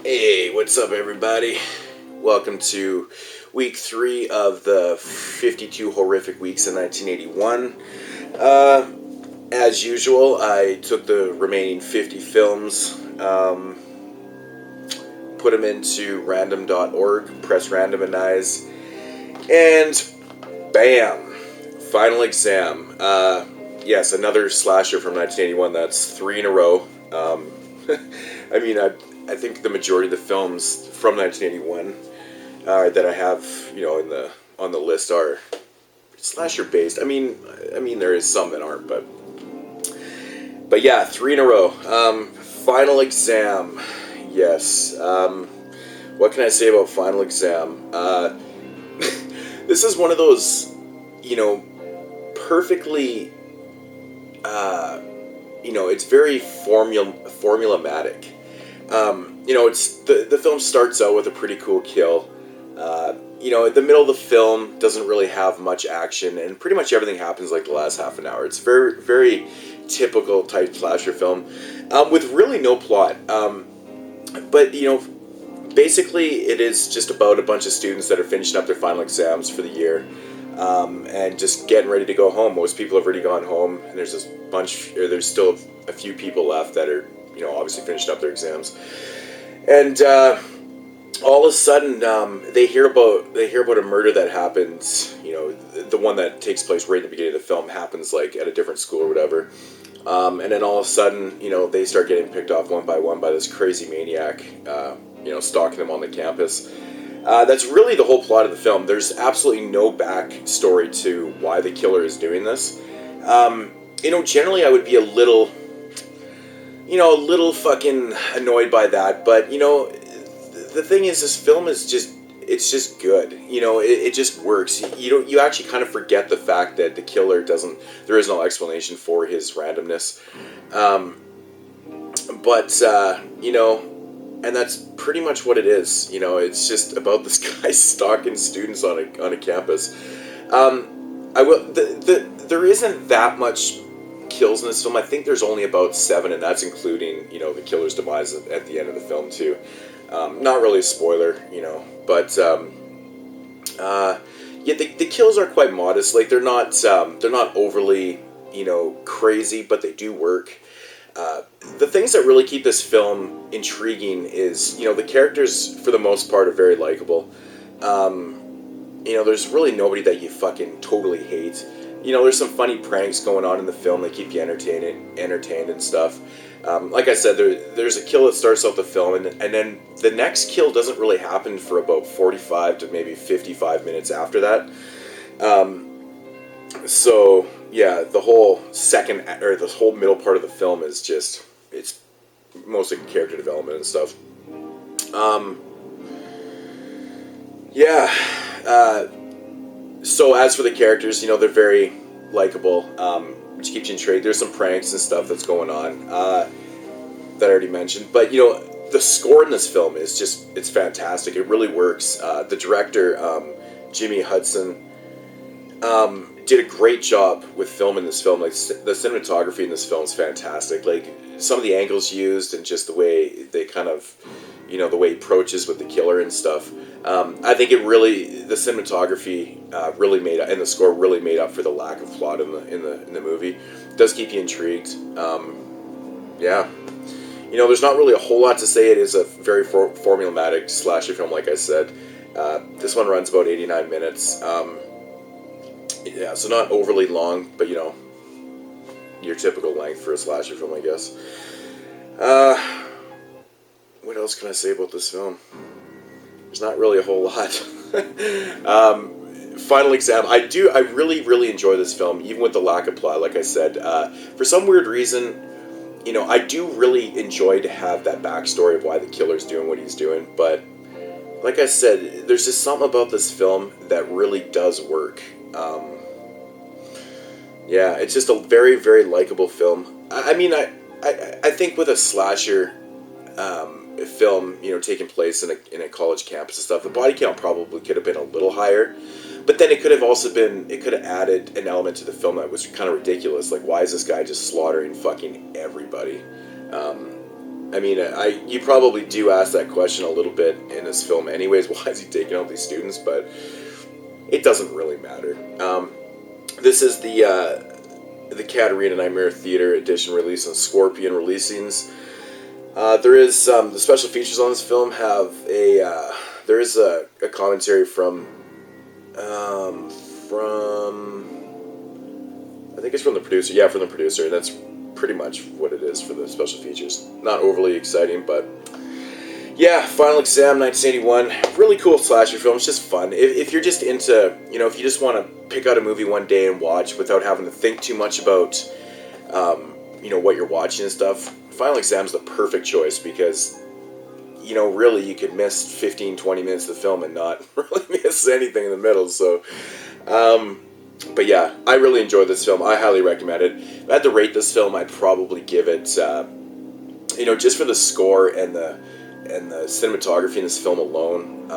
Hey, what's up, everybody? Welcome to week 3 of the 52 horrific weeks in 1981. As usual, I took the remaining 50 films, put them into random.org, press randomize, and bam! Final exam. Yes, another slasher from 1981. That's 3 in a row. I think the majority of the films from 1981 that I have, on the list are slasher based. I mean, there is some that aren't, but yeah, 3 in a row. Final exam. Yes. What can I say about Final Exam? This is one of those, perfectly. It's very formulamatic. It's the film starts out with a pretty cool kill. The middle of the film doesn't really have much action, and pretty much everything happens like the last half an hour. It's very, very typical type slasher film with really no plot. But basically, it is just about a bunch of students that are finishing up their final exams for the year. And just getting ready to go home. Most people have already gone home, and there's there's still a few people left that are, obviously finished up their exams. And all of a sudden, they hear about a murder that happens. The one that takes place right in the beginning of the film happens like at a different school or whatever. And then all of a sudden, they start getting picked off one by one by this crazy maniac, stalking them on the campus. That's really the whole plot of the film. There's absolutely no backstory to why the killer is doing this. Generally I would be a little fucking annoyed by that, but, the thing is, this film is it's just good. It just works. You actually kind of forget the fact that the killer there is no explanation for his randomness. And that's pretty much what it is. It's just about this guy stalking students on a campus. There isn't that much kills in this film. I think there's only about 7, and that's including the killer's demise at the end of the film too. Not really a spoiler, but the kills are quite modest. Like they're not overly crazy, but they do work. The things that really keep this film intriguing is, the characters for the most part are very likable. There's really nobody that you fucking totally hate. There's some funny pranks going on in the film that keep you entertained and stuff. Like I said, there's a kill that starts out the film, and then the next kill doesn't really happen for about 45 to maybe 55 minutes after that. So yeah, the whole the whole middle part of the film is it's mostly character development and stuff. So as for the characters, they're very likable, which keeps you intrigued. There's some pranks and stuff that's going on that I already mentioned, but the score in this film is it's fantastic. It really works. The director, Jimmy Hudson, did a great job with filming this film. Like the cinematography in this film is fantastic. Like some of the angles used and just the way they kind of, the way he approaches with the killer and stuff. I think the cinematography really made up, and the score really made up for the lack of plot in the movie. It does keep you intrigued. There's not really a whole lot to say. It is a very formulaic slasher film, like I said. This one runs about 89 minutes. So not overly long, but your typical length for a slasher film, I guess. What else can I say about this film? There's not really a whole lot. Final Exam. I really, really enjoy this film, even with the lack of plot. Like I said, for some weird reason, I do really enjoy to have that backstory of why the killer's doing what he's doing. But like I said, there's just something about this film that really does work. It's just a very, very likable film. I think with a slasher film, taking place in a college campus and stuff, the body count probably could have been a little higher. But then it could have added an element to the film that was kind of ridiculous. Like, why is this guy just slaughtering fucking everybody? I mean, you probably do ask that question a little bit in this film anyways. Why is he taking out these students? But it doesn't really matter. This is the Katarina Nightmare Theater edition release on Scorpion releasings. There is the special features on this film have there is a commentary from I think it's from the producer. Yeah, from the producer. And that's pretty much what it is for the special features. Not overly exciting, but yeah, Final Exam, 1981. Really cool slasher film. It's just fun. If you're just into, if you just want to pick out a movie one day and watch without having to think too much about, what you're watching and stuff, Final Exam's the perfect choice because, really you could miss 15, 20 minutes of the film and not really miss anything in the middle. So, but yeah, I really enjoyed this film. I highly recommend it. If I had to rate this film, I'd probably give it, just for the score and the cinematography in this film alone,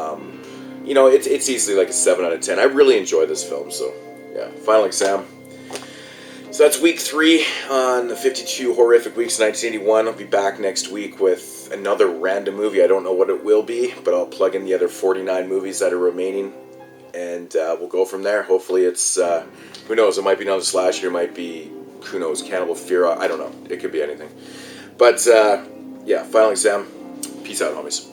it's easily like a 7 out of 10. I really enjoy this film, so yeah, Final Exam. So that's week 3 on the 52 Horrific Weeks 1981. I'll be back next week with another random movie. I don't know what it will be, but I'll plug in the other 49 movies that are remaining, and we'll go from there. Hopefully it's, who knows, it might be another slasher, it might be, who knows, Cannibal Fear, I don't know. It could be anything. But, yeah, Final Exam. Peace out, homies.